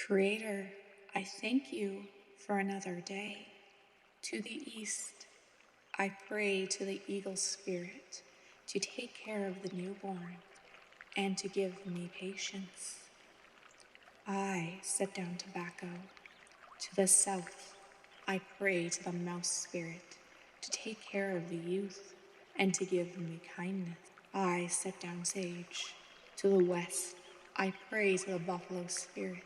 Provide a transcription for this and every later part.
Creator, I thank you for another day. To the east, I pray to the eagle spirit to take care of the newborn and to give me patience. I set down tobacco. To the south, I pray to the mouse spirit to take care of the youth and to give me kindness. I set down sage. To the west, I pray to the buffalo spirit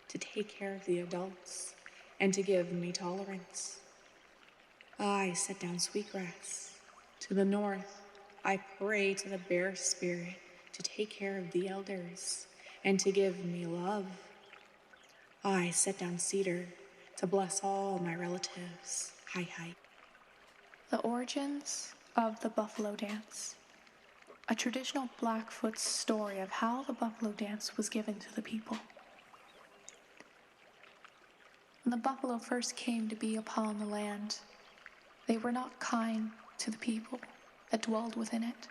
to take care of the adults and to give me tolerance. I set down sweetgrass. To the north, I pray to the bear spirit to take care of the elders and to give me love. I set down cedar to bless all my relatives. Hi, hi. The origins of the buffalo dance. A traditional Blackfoot story of how the buffalo dance was given to the people. When the buffalo first came to be upon the land, they were not kind to the people that dwelled within it.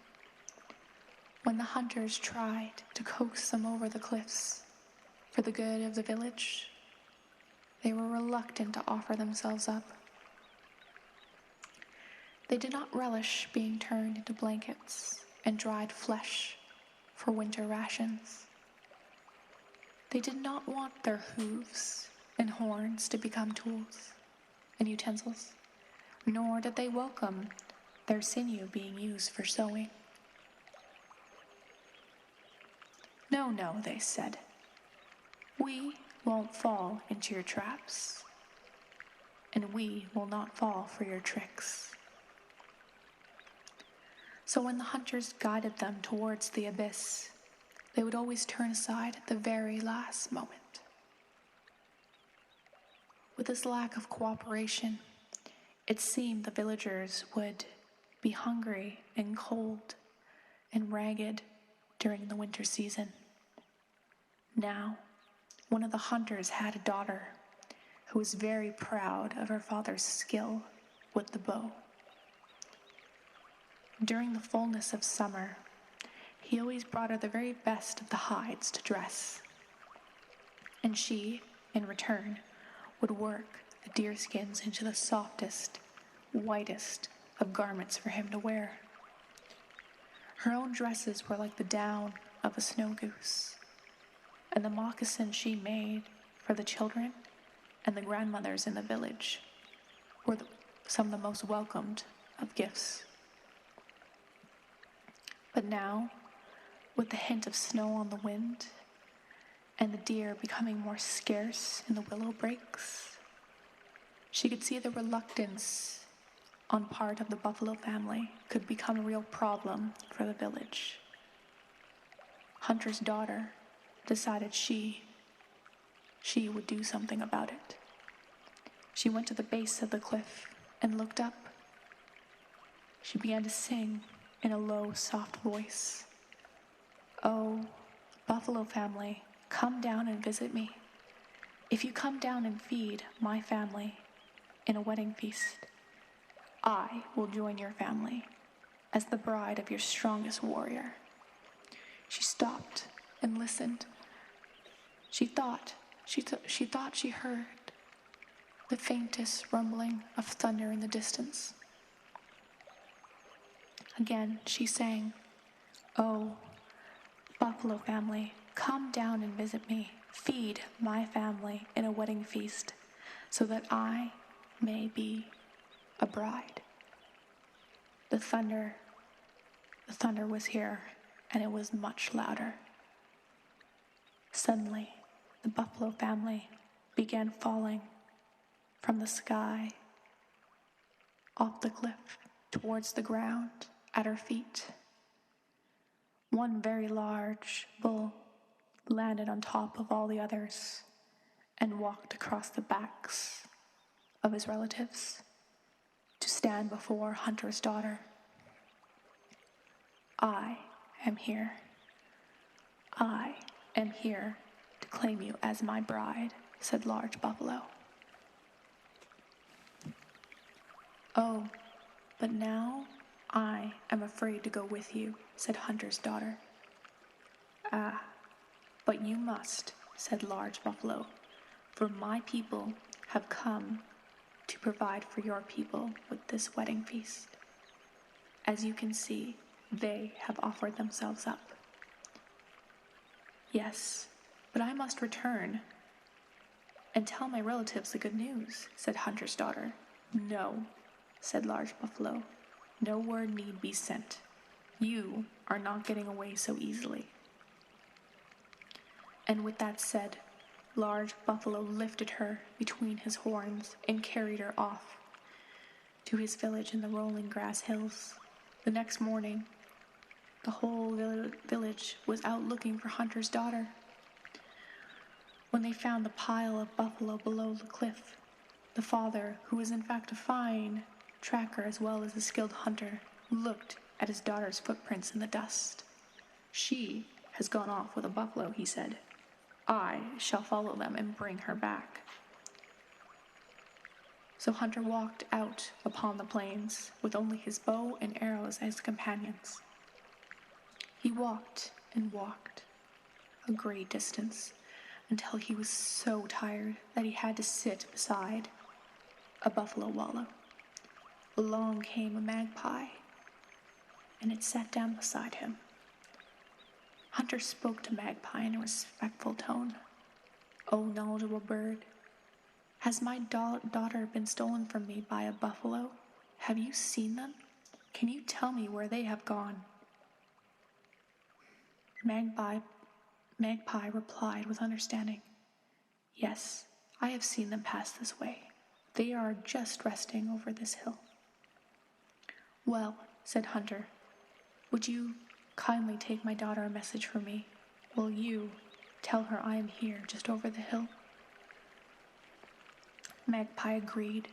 When the hunters tried to coax them over the cliffs for the good of the village, they were reluctant to offer themselves up. They did not relish being turned into blankets and dried flesh for winter rations. They did not want their hooves and horns to become tools and utensils, nor did they welcome their sinew being used for sewing. No, no, they said. We won't fall into your traps, and we will not fall for your tricks. So when the hunters guided them towards the abyss, they would always turn aside at the very last moment. With this lack of cooperation, it seemed the villagers would be hungry and cold and ragged during the winter season. Now, one of the hunters had a daughter who was very proud of her father's skill with the bow. During the fullness of summer, he always brought her the very best of the hides to dress, and she, in return, would work the deerskins into the softest, whitest of garments for him to wear. Her own dresses were like the down of a snow goose, and the moccasins she made for the children and the grandmothers in the village were some of the most welcomed of gifts. But now, with the hint of snow on the wind and the deer becoming more scarce in the willow brakes, she could see the reluctance on part of the buffalo family could become a real problem for the village. Hunter's daughter decided she would do something about it. She went to the base of the cliff and looked up. She began to sing in a low, soft voice. "Oh, buffalo family, come down and visit me. If you come down and feed my family in a wedding feast, I will join your family as the bride of your strongest warrior." She stopped and listened. She thought she heard the faintest rumbling of thunder in the distance. Again she sang, "Oh, buffalo family, come down and visit me. Feed my family in a wedding feast so that I may be a bride." The thunder was here, and it was much louder. Suddenly, the buffalo family began falling from the sky, off the cliff, towards the ground at her feet. One very large bull landed on top of all the others and walked across the backs of his relatives to stand before Hunter's daughter. "I am here. I am here to claim you as my bride," said Large Buffalo. "Oh, but now I am afraid to go with you," said Hunter's daughter. "Ah, but you must said Large Buffalo, for my people have come to provide for your people with this wedding feast. As you can see, they have offered themselves up. Yes, but I must return and tell my relatives the good news, said Hunter's daughter. No, said Large Buffalo. No word need be sent. You are not getting away so easily. And with that said, Large Buffalo lifted her between his horns and carried her off to his village in the rolling grass hills. The next morning, the whole village was out looking for Hunter's daughter. When they found the pile of buffalo below the cliff, the father, who was in fact a fine tracker as well as a skilled hunter, looked at his daughter's footprints in the dust. She has gone off with a buffalo, he said. I shall follow them and bring her back. So Hunter walked out upon the plains with only his bow and arrows as companions. He walked and walked a great distance until he was so tired that he had to sit beside a buffalo wallow. Along came a magpie, and it sat down beside him. Hunter spoke to Magpie in a respectful tone. "O knowledgeable bird, has my daughter been stolen from me by a buffalo? Have you seen them? Can you tell me where they have gone?" Magpie replied with understanding. "Yes, I have seen them pass this way. They are just resting over this hill." "Well," said Hunter, "would you kindly take my daughter a message for me? Will you tell her I am here just over the hill?" Magpie agreed,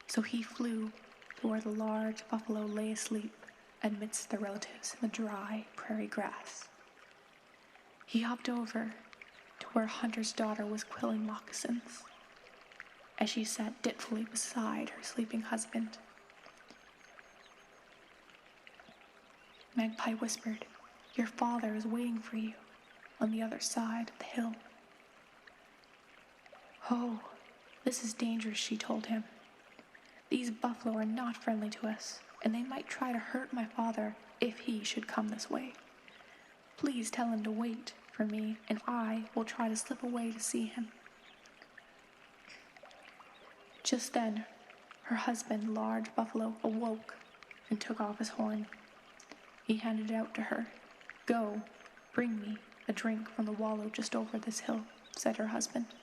so he flew to where the large buffalo lay asleep amidst their relatives in the dry prairie grass. He hopped over to where Hunter's daughter was quilling moccasins, as she sat ditfully beside her sleeping husband. Magpie whispered, "Your father is waiting for you on the other side of the hill." "Oh, this is dangerous," she told him. "These buffalo are not friendly to us, and they might try to hurt my father if he should come this way. Please tell him to wait for me, and I will try to slip away to see him." Just then, her husband, Large Buffalo, awoke and took off his horn. He handed it out to her. "Go, bring me a drink from the wallow just over this hill," said her husband.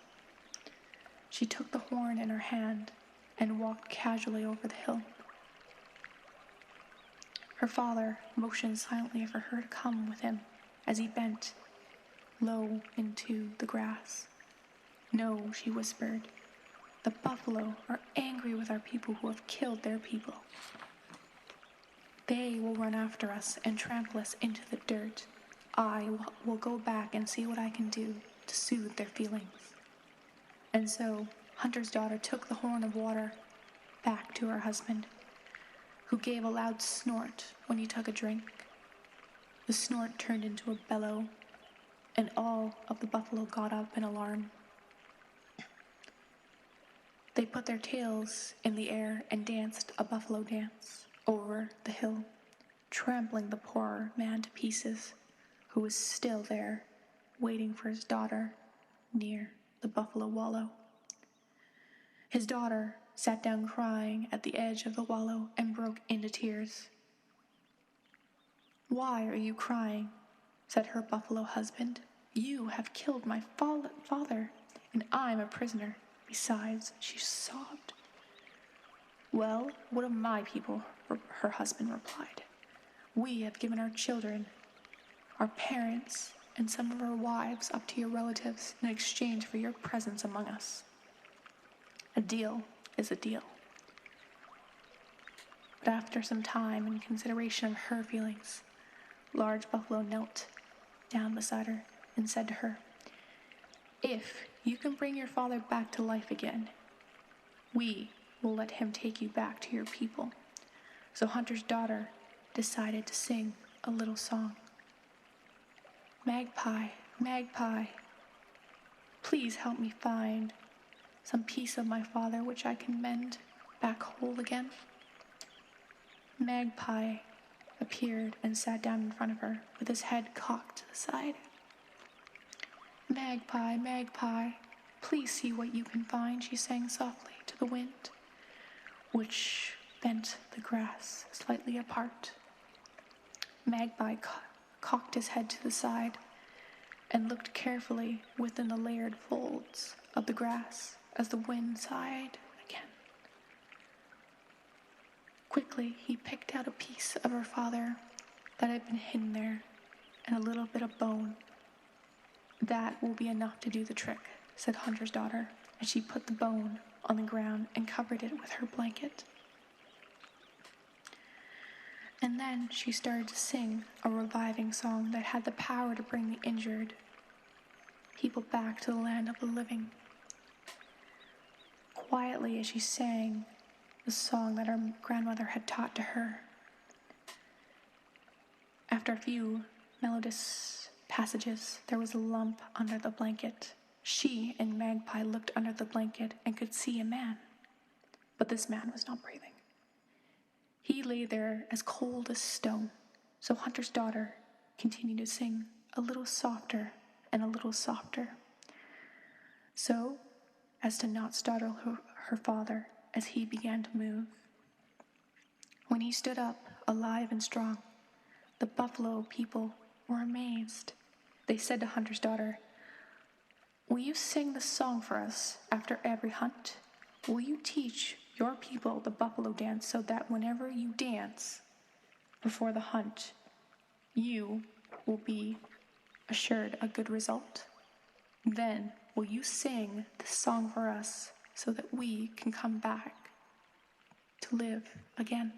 She took the horn in her hand and walked casually over the hill. Her father motioned silently for her to come with him as he bent low into the grass. "No," she whispered. "The buffalo are angry with our people who have killed their people. They will run after us and trample us into the dirt. I will go back and see what I can do to soothe their feelings." And so Hunter's daughter took the horn of water back to her husband, who gave a loud snort when he took a drink. The snort turned into a bellow, and all of the buffalo got up in alarm. They put their tails in the air and danced a buffalo dance over the hill, trampling the poor man to pieces, who was still there, waiting for his daughter near the buffalo wallow. His daughter sat down crying at the edge of the wallow and broke into tears. "Why are you crying?" said her buffalo husband. "You have killed my father, and I'm a prisoner. Besides," she sobbed. "Well, what of my people?" her husband replied. "We have given our children, our parents, and some of our wives up to your relatives in exchange for your presence among us. A deal is a deal." But after some time and consideration of her feelings, Large Buffalo knelt down beside her and said to her, "If you can bring your father back to life again, we will let him take you back to your people." So Hunter's daughter decided to sing a little song. "Magpie, magpie, Please help me find some piece of my father which I can mend back whole again. Magpie appeared and sat down in front of her with his head cocked to the side. Magpie, Magpie, please see what you can find, she sang softly to the wind, which bent the grass slightly apart. Magpie cocked his head to the side and looked carefully within the layered folds of the grass as the wind sighed again. Quickly, he picked out a piece of her father that had been hidden there and a little bit of bone. That will be enough to do the trick, said Hunter's daughter, and she put the bone on the ground and covered it with her blanket. And then she started to sing a reviving song that had the power to bring the injured people back to the land of the living. Quietly as she sang the song that her grandmother had taught to her. After a few melodious passages, there was a lump under the blanket. She and Magpie looked under the blanket and could see a man, but this man was not breathing. He lay there as cold as stone, so Hunter's daughter continued to sing a little softer and a little softer, so as to not startle her father as he began to move. When he stood up, alive and strong, the buffalo people were amazed. They said to Hunter's daughter, "Will you sing the song for us after every hunt? Will you teach your people the buffalo dance so that whenever you dance before the hunt, you will be assured a good result? Then will you sing the song for us so that we can come back to live again?"